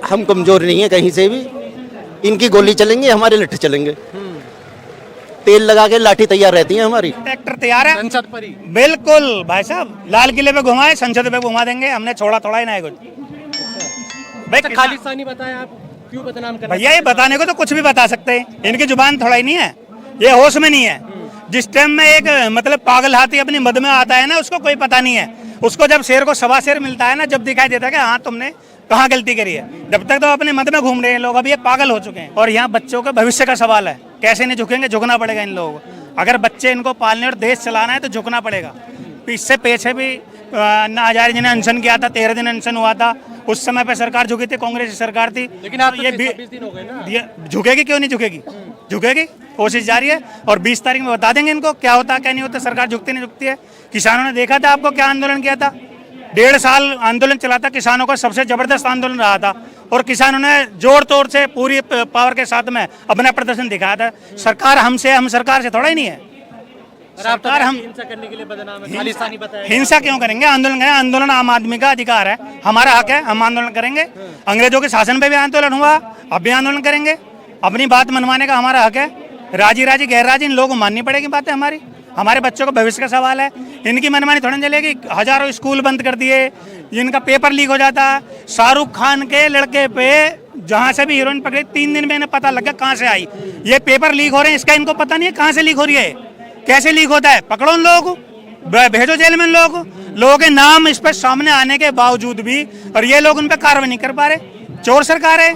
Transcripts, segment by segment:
हम कमजोर नहीं है कहीं से भी, इनकी गोली चलेंगे, हमारे लट्ठे चलेंगे। तेल लगा के लाठी तैयार रहती है हमारी। ट्रैक्टर तैयार है संसद पर ही। बिल्कुल भाई साहब, लाल किले पे घुमाए, संसद पे घुमा देंगे, हमने छोड़ा थोड़ा ही नहीं कुछ। भाई अच्छा, खालिस्तानी बताया आप क्यों बदनाम कर रहे हैं? भैया ये बताने को तो कुछ भी बता सकते हैं, इनकी जुबान थोड़ा ही नहीं है, ये होश में नहीं है। जिस टाइम में एक मतलब पागल हाथी अपनी मद में आता है ना, उसको कोई पता नहीं है। उसको जब शेर को सवा शेर मिलता है ना, जब दिखाई देता है कि हाँ तुमने कहाँ गलती करी है, जब तक तो अपने मद में घूम रहे हैं लोग, अभी ये पागल हो चुके हैं। और यहाँ बच्चों के भविष्य का सवाल है, कैसे नहीं झुकेंगे, झुकना पड़ेगा इन लोगों को। अगर बच्चे इनको पालने और देश चलाना है तो झुकना पड़ेगा। इससे पीछे भी अन्ना हजारे जी ने अनशन किया था, 13 दिन अनशन हुआ था, उस समय पे सरकार झुकी थी, कांग्रेस की सरकार थी। लेकिन आप तो ये ये 20 दिन हो गए ना, झुकेगी क्यों नहीं झुकेगी, झुकेगी, कोशिश जारी है। और 20 तारीख में बता देंगे इनको क्या होता क्या नहीं होता, सरकार झुकती नहीं झुकती है। किसानों ने देखा था आपको क्या आंदोलन किया था, 1.5 साल आंदोलन चला था, किसानों का सबसे जबरदस्त आंदोलन रहा था, और किसानों ने जोर तोड़ से पूरी पावर के साथ में अपना प्रदर्शन दिखाया था। सरकार हमसे, हम सरकार से थोड़ा ही नहीं है। सरकार हम हिंसा करने के लिए बदनाम है, खालिस्तानी बताया। हिंसा क्यों करेंगे, आंदोलन करें, आंदोलन आम आदमी का अधिकार है, हमारा हक है, हम आंदोलन करेंगे। अंग्रेजों के शासन पे भी आंदोलन हुआ, अब भी आंदोलन करेंगे, अपनी बात मनवाने का हमारा हक है। राजी राजी गैर राजी इन लोगों को माननी पड़ेगी बातें हमारी, हमारे बच्चों का भविष्य का सवाल है। इनकी मनमानी थोड़ी चलेगी। हजारों स्कूल बंद कर दिए, इनका पेपर लीक हो जाता। शाहरुख खान के लड़के पे जहाँ से भी हीरोइन पकड़ी, 3 दिन में इन्हें पता लग गया कहाँ से आई। ये पेपर लीक हो रहे हैं, इसका इनको पता नहीं है कहाँ से लीक हो रही है, कैसे लीक होता है। पकड़ो उन लोगों को, भेजो जेल में उन लोगों को। लोगों के नाम इस पर सामने आने के बावजूद भी और ये लोग उन पर कार्रवाई नहीं कर पा रहे, चोर सरकार है।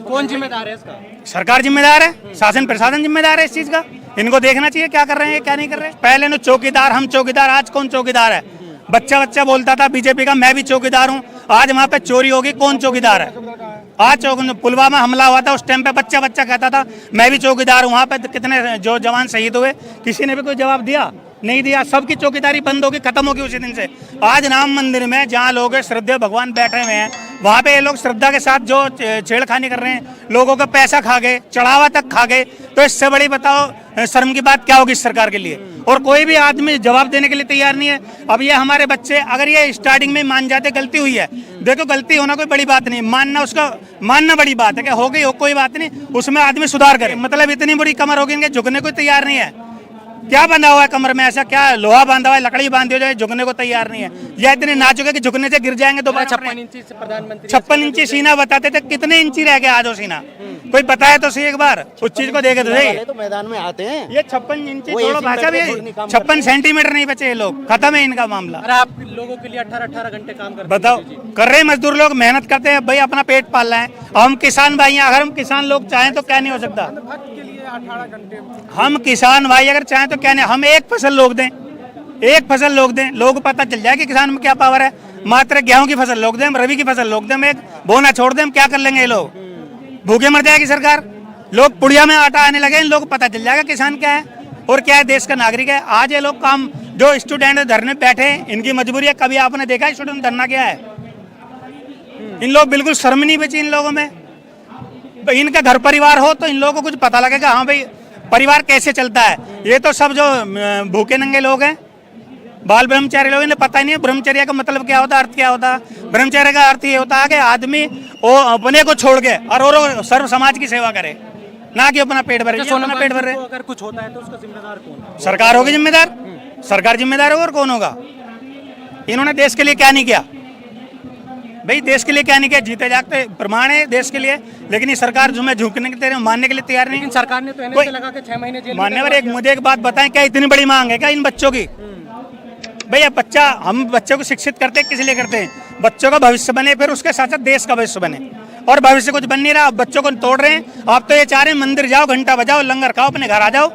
कौन जिम्मेदार है इसका? सरकार जिम्मेदार है, शासन प्रशासन जिम्मेदार है इस चीज का। इनको देखना चाहिए क्या कर रहे हैं क्या नहीं कर रहे हैं। पहले न चौकीदार, हम चौकीदार, आज कौन चौकीदार है? बच्चा बोलता था बीजेपी का मैं भी चौकीदार हूँ, आज वहाँ पे चोरी होगी, कौन चौकीदार है? आज पुलवामा हमला हुआ था, उस टाइम पे बच्चा कहता था मैं भी चौकीदार हूँ। वहाँ पे कितने जो जवान शहीद हुए, किसी ने भी कोई जवाब दिया? नहीं दिया। सबकी चौकीदारी बंद होगी, खत्म होगी उसी दिन से। आज राम मंदिर में जहाँ लोग श्रद्धेय भगवान बैठे हुए हैं, वहाँ पे ये लोग श्रद्धा के साथ जो छेड़खानी कर रहे हैं, लोगों का पैसा खा गए, चढ़ावा तक खा गए, तो इससे बड़ी बताओ शर्म की बात क्या होगी इस सरकार के लिए? और कोई भी आदमी जवाब देने के लिए तैयार नहीं है। अब ये हमारे बच्चे अगर ये स्टार्टिंग में मान जाते गलती हुई है, देखो गलती होना कोई बड़ी बात नहीं, मानना उसका मानना बड़ी बात है कि हो गई हो कोई बात नहीं, उसमें आदमी सुधार करे। मतलब इतनी बड़ी कमर हो गई, झुकने को तैयार नहीं है। क्या बंधा हुआ है कमर में, ऐसा क्या लोहा बांधा हुआ है, लकड़ी बांधी हो जाए, झुकने को तैयार नहीं है। यह इतने नाजुक है कि झुकने से गिर जाएंगे। तो 56 इंची से प्रधानमंत्री 56 इंची सीना बताते थे, कितने इंची रह गया आज वो सीना? कोई बताए तो सही एक बार, उस चीज को देखे तो सही। तो मैदान में आते हैं, ये 56 इंची छोड़ो भाषा भी, 56 सेंटीमीटर नहीं बचे ये लोग, खत्म है इनका मामला। अरे आप लोगों के लिए 18 घंटे काम करते हैं। बताओ, कर रहे मजदूर लोग, मेहनत करते हैं भाई, अपना पेट पाल रहे हैं। हम किसान भाई हैं, अगर हम किसान लोग चाहें तो क्या नहीं हो सकता? हम किसान भाई अगर चाहें तो क्या नहीं, हम एक फसल लोग दें, एक फसल लोग दें, लोगों को पता चल जाए कि किसान में क्या पावर है। मात्र गेहूं की फसल लोग दें, रबी की फसल लोग दें, हम एक बोना छोड़ दें, हम क्या कर लेंगे? ये लोग भूखे मर जाएगी सरकार। लोग पुड़िया में आटा आने लगे, इन लोगों को पता चल जाएगा किसान क्या है और क्या है, देश का नागरिक है। आज ये लोग काम, जो स्टूडेंट धरने बैठे हैं, इनकी मजबूरी है। कभी आपने देखा स्टूडेंट धरना क्या है? इन लोग बिल्कुल शर्म नहीं बची इन लोगों में। इनका घर परिवार हो तो इन लोगों को कुछ पता लगेगा, हाँ भाई परिवार कैसे चलता है। ये तो सब जो भूखे नंगे लोग हैं, बाल ब्रह्मचारी लोग, इन्हें पता ही नहीं है ब्रह्मचर्य का मतलब क्या होता है, अर्थ क्या होता है। ब्रह्मचर्य का अर्थ ये होता है कि आदमी वो अपने को छोड़ के और सर्व समाज की सेवा करे, ना कि अपना पेट भरे। अपना पेट भर रहे, अगर कुछ होता है तो उसका जिम्मेदार कौन है? सरकार होगी जिम्मेदार, सरकार जिम्मेदार होगा और कौन होगा? इन्होंने देश के लिए क्या नहीं किया भाई, देश के लिए क्या नहीं किया? जीते जागते प्रमाण है देश के लिए, लेकिन ये सरकार जो मैं झुकने के तेरे मानने के लिए तैयार नहीं। सरकार ने तो एनएसए लगा के 6 महीने जेल मानने पर मुझे एक बात बताएं, क्या इतनी बड़ी मांग है क्या इन बच्चों की? भैया बच्चा, हम बच्चों को शिक्षित करते किस लिए करते हैं? बच्चों का भविष्य बने, फिर उसके साथ साथ देश का भविष्य बने। और भविष्य कुछ बन नहीं रहा, बच्चों को तोड़ रहे हैं। आप तो ये चाह रहे हैं मंदिर जाओ, घंटा बजाओ, लंगर खाओ, अपने घर आ जाओ।